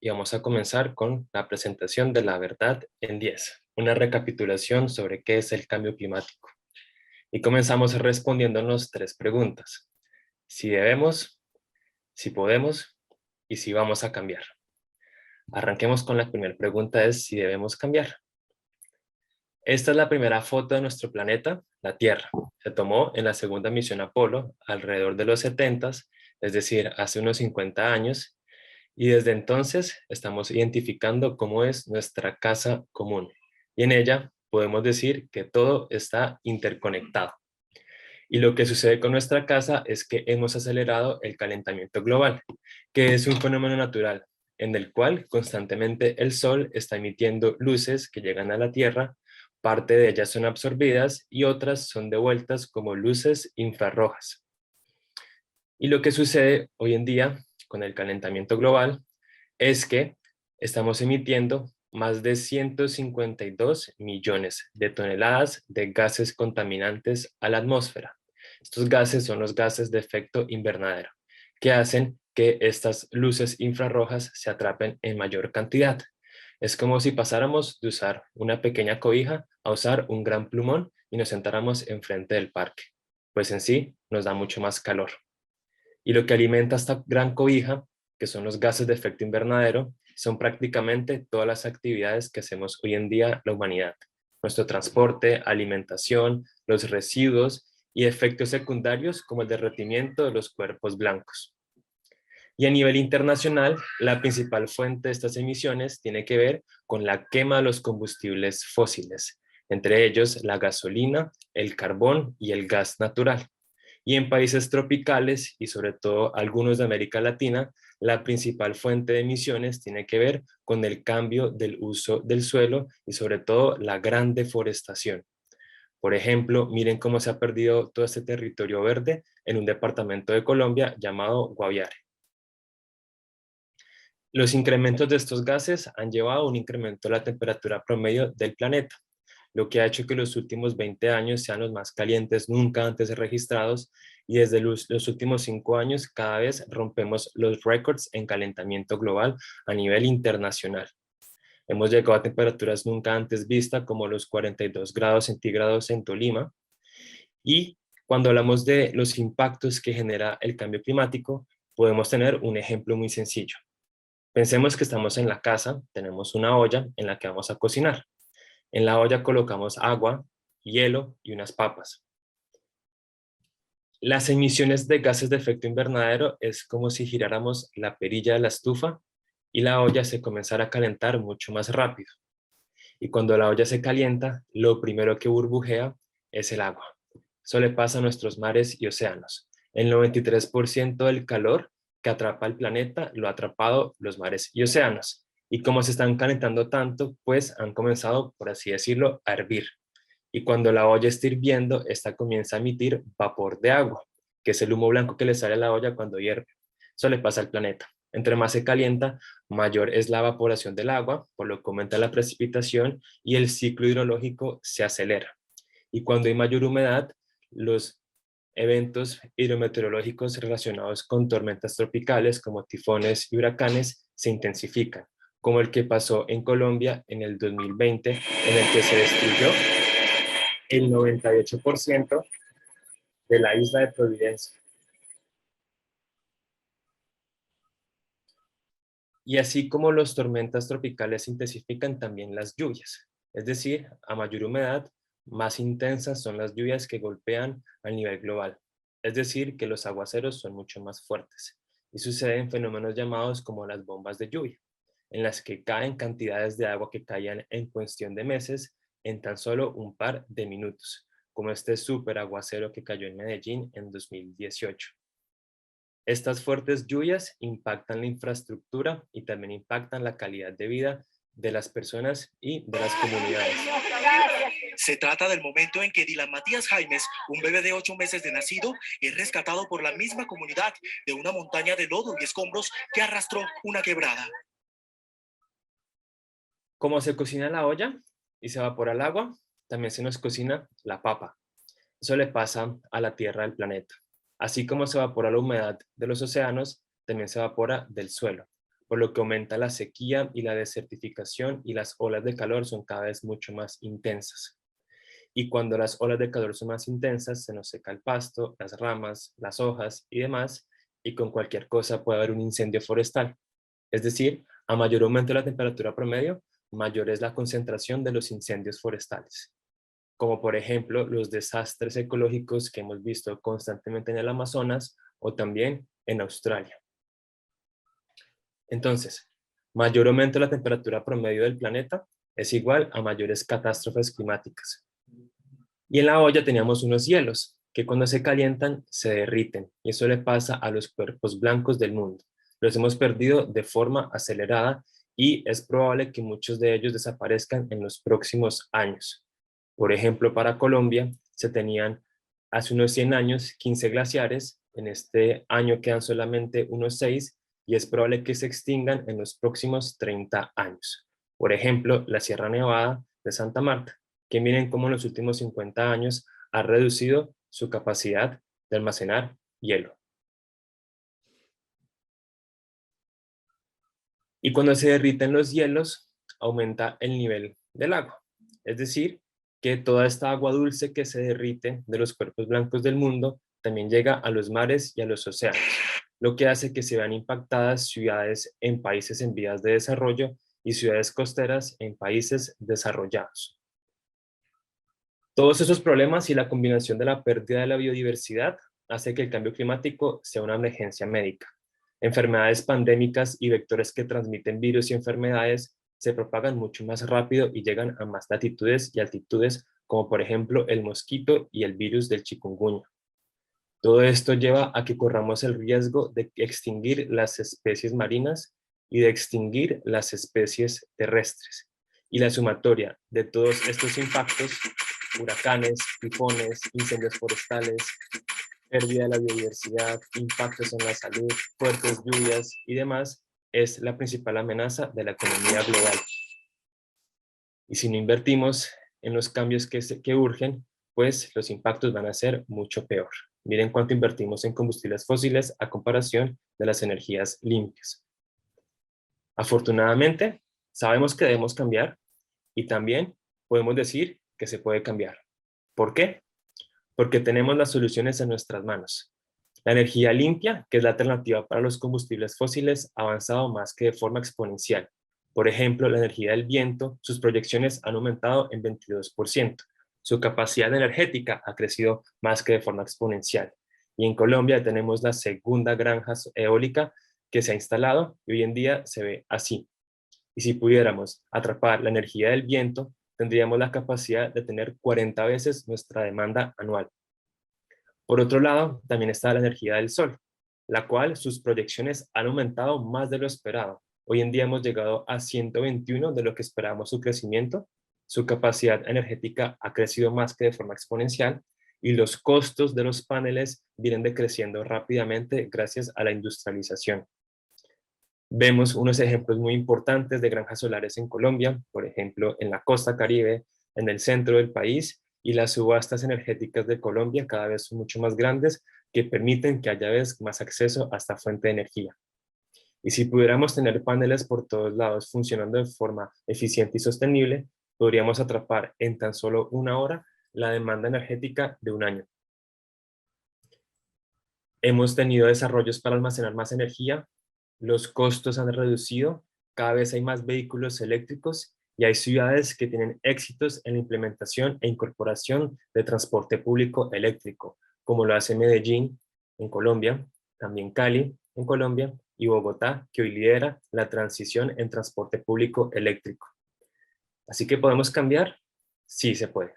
Y vamos a comenzar con la presentación de la verdad en 10, una recapitulación sobre qué es el cambio climático. Y comenzamos respondiéndonos tres preguntas: si debemos, si podemos y si vamos a cambiar. Arranquemos con la primera pregunta: es si debemos cambiar. Esta es la primera foto de nuestro planeta, la Tierra. Se tomó en la segunda misión Apolo alrededor de los 70s, es decir, hace unos 50 años, y desde entonces estamos identificando cómo es nuestra casa común. Y en ella podemos decir que todo está interconectado. Y lo que sucede con nuestra casa es que hemos acelerado el calentamiento global, que es un fenómeno natural en el cual constantemente el sol está emitiendo luces que llegan a la Tierra. Parte de ellas son absorbidas y otras son devueltas como luces infrarrojas. Y lo que sucede hoy en día con el calentamiento global es que estamos emitiendo más de 152 millones de toneladas de gases contaminantes a la atmósfera. Estos gases son los gases de efecto invernadero, que hacen que estas luces infrarrojas se atrapen en mayor cantidad. Es como si pasáramos de usar una pequeña cobija a usar un gran plumón y nos sentáramos enfrente del parque, pues en sí nos da mucho más calor. Y lo que alimenta esta gran cobija, que son los gases de efecto invernadero, son prácticamente todas las actividades que hacemos hoy en día la humanidad. Nuestro transporte, alimentación, los residuos y efectos secundarios como el derretimiento de los cuerpos blancos. Y a nivel internacional, la principal fuente de estas emisiones tiene que ver con la quema de los combustibles fósiles, entre ellos la gasolina, el carbón y el gas natural. Y en países tropicales y sobre todo algunos de América Latina, la principal fuente de emisiones tiene que ver con el cambio del uso del suelo y sobre todo la gran deforestación. Por ejemplo, miren cómo se ha perdido todo este territorio verde en un departamento de Colombia llamado Guaviare. Los incrementos de estos gases han llevado a un incremento de la temperatura promedio del planeta, lo que ha hecho que los últimos 20 años sean los más calientes nunca antes registrados, y desde los últimos 5 años cada vez rompemos los récords en calentamiento global a nivel internacional. Hemos llegado a temperaturas nunca antes vistas como los 42 grados centígrados en Tolima, y cuando hablamos de los impactos que genera el cambio climático, podemos tener un ejemplo muy sencillo. Pensemos que estamos en la casa, tenemos una olla en la que vamos a cocinar. En la olla colocamos agua, hielo y unas papas. Las emisiones de gases de efecto invernadero es como si giráramos la perilla de la estufa y la olla se comenzara a calentar mucho más rápido. Y cuando la olla se calienta, lo primero que burbujea es el agua. Eso le pasa a nuestros mares y océanos. El 93% del calor que atrapa el planeta lo ha atrapado los mares y océanos. Y como se están calentando tanto, pues han comenzado, por así decirlo, a hervir. Y cuando la olla está hirviendo, esta comienza a emitir vapor de agua, que es el humo blanco que le sale a la olla cuando hierve. Eso le pasa al planeta. Entre más se calienta, mayor es la evaporación del agua, por lo que aumenta la precipitación y el ciclo hidrológico se acelera. Y cuando hay mayor humedad, los eventos hidrometeorológicos relacionados con tormentas tropicales como tifones y huracanes se intensifican, como el que pasó en Colombia en el 2020, en el que se destruyó el 98% de la isla de Providencia. Y así como las tormentas tropicales se intensifican, también las lluvias. Es decir, a mayor humedad, más intensas son las lluvias que golpean al nivel global. Es decir, que los aguaceros son mucho más fuertes. Y suceden fenómenos llamados como las bombas de lluvia, en las que caen cantidades de agua que caían en cuestión de meses en tan solo un par de minutos, como este súper aguacero que cayó en Medellín en 2018. Estas fuertes lluvias impactan la infraestructura y también impactan la calidad de vida de las personas y de las comunidades. Se trata del momento en que Dylan Matías Jaimes, un bebé de 8 meses de nacido, es rescatado por la misma comunidad de una montaña de lodo y escombros que arrastró una quebrada. Como se cocina la olla y se evapora el agua, también se nos cocina la papa. Eso le pasa a la tierra del planeta. Así como se evapora la humedad de los océanos, también se evapora del suelo. por lo que aumenta la sequía y la desertificación y las olas de calor son cada vez mucho más intensas. Y cuando las olas de calor son más intensas, se nos seca el pasto, las ramas, las hojas y demás, y con cualquier cosa puede haber un incendio forestal. Es decir, a mayor aumento de la temperatura promedio, mayor es la concentración de los incendios forestales, como por ejemplo los desastres ecológicos que hemos visto constantemente en el Amazonas o también en Australia. Entonces, mayor aumento de la temperatura promedio del planeta es igual a mayores catástrofes climáticas. Y en la olla teníamos unos hielos que cuando se calientan se derriten, y eso le pasa a los cuerpos blancos del mundo. Los hemos perdido de forma acelerada y es probable que muchos de ellos desaparezcan en los próximos años. Por ejemplo, para Colombia se tenían hace unos 100 años 15 glaciares, en este año quedan solamente unos 6 y es probable que se extingan en los próximos 30 años. Por ejemplo, la Sierra Nevada de Santa Marta, que miren cómo en los últimos 50 años ha reducido su capacidad de almacenar hielo. Y cuando se derriten los hielos, aumenta el nivel del agua. Es decir, que toda esta agua dulce que se derrite de los cuerpos blancos del mundo también llega a los mares y a los océanos, lo que hace que se vean impactadas ciudades en países en vías de desarrollo y ciudades costeras en países desarrollados. Todos esos problemas y la combinación de la pérdida de la biodiversidad hace que el cambio climático sea una emergencia médica. Enfermedades pandémicas y vectores que transmiten virus y enfermedades se propagan mucho más rápido y llegan a más latitudes y altitudes, como por ejemplo el mosquito y el virus del chikungunya. Todo esto lleva a que corramos el riesgo de extinguir las especies marinas y de extinguir las especies terrestres. Y la sumatoria de todos estos impactos, huracanes, tifones, incendios forestales, pérdida de la biodiversidad, impactos en la salud, fuertes lluvias y demás, es la principal amenaza de la economía global. Y si no invertimos en los cambios que urgen, pues los impactos van a ser mucho peor. Miren cuánto invertimos en combustibles fósiles a comparación de las energías limpias. Afortunadamente, sabemos que debemos cambiar y también podemos decir que se puede cambiar. ¿Por qué? Porque tenemos las soluciones en nuestras manos. La energía limpia, que es la alternativa para los combustibles fósiles, ha avanzado más que de forma exponencial. Por ejemplo, la energía del viento, sus proyecciones han aumentado en 22%. Su capacidad energética ha crecido más que de forma exponencial. Y en Colombia tenemos la segunda granja eólica que se ha instalado y hoy en día se ve así. Y si pudiéramos atrapar la energía del viento, tendríamos la capacidad de tener 40 veces nuestra demanda anual. Por otro lado, también está la energía del sol, la cual sus proyecciones han aumentado más de lo esperado. Hoy en día hemos llegado a 121 de lo que esperábamos su crecimiento. Su capacidad energética ha crecido más que de forma exponencial y los costos de los paneles vienen decreciendo rápidamente gracias a la industrialización. Vemos unos ejemplos muy importantes de granjas solares en Colombia, por ejemplo, en la costa Caribe, en el centro del país, y las subastas energéticas de Colombia cada vez son mucho más grandes que permiten que haya vez más acceso a esta fuente de energía. Y si pudiéramos tener paneles por todos lados funcionando de forma eficiente y sostenible, podríamos atrapar en tan solo una hora la demanda energética de un año. Hemos tenido desarrollos para almacenar más energía, los costos han reducido, cada vez hay más vehículos eléctricos y hay ciudades que tienen éxitos en la implementación e incorporación de transporte público eléctrico, como lo hace Medellín en Colombia, también Cali en Colombia y Bogotá, que hoy lidera la transición en transporte público eléctrico. Así que ¿podemos cambiar? Sí se puede.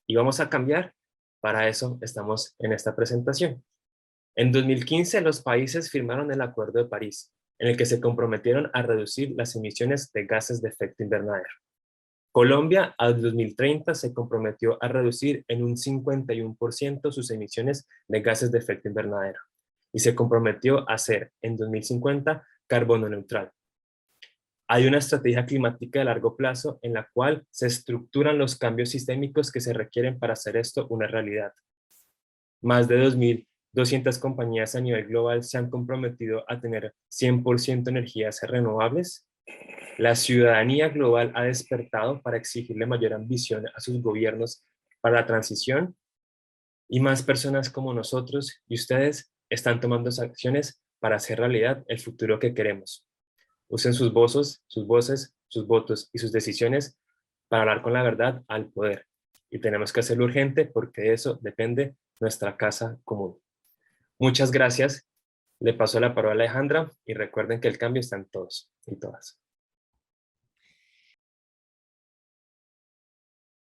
Y vamos a cambiar, para eso estamos en esta presentación. En 2015, los países firmaron el Acuerdo de París, en el que se comprometieron a reducir las emisiones de gases de efecto invernadero. Colombia, al 2030, se comprometió a reducir en un 51% sus emisiones de gases de efecto invernadero y se comprometió a ser, en 2050, carbono neutral. Hay una estrategia climática de largo plazo en la cual se estructuran los cambios sistémicos que se requieren para hacer esto una realidad. Más de 200 compañías a nivel global se han comprometido a tener 100% energías renovables. La ciudadanía global ha despertado para exigirle mayor ambición a sus gobiernos para la transición, y más personas como nosotros y ustedes están tomando acciones para hacer realidad el futuro que queremos. Usen sus voces, sus votos y sus decisiones para hablar con la verdad al poder. Y tenemos que hacerlo urgente porque de eso depende nuestra casa común. Muchas gracias. Le paso la palabra a Alejandra y recuerden que el cambio está en todos y todas.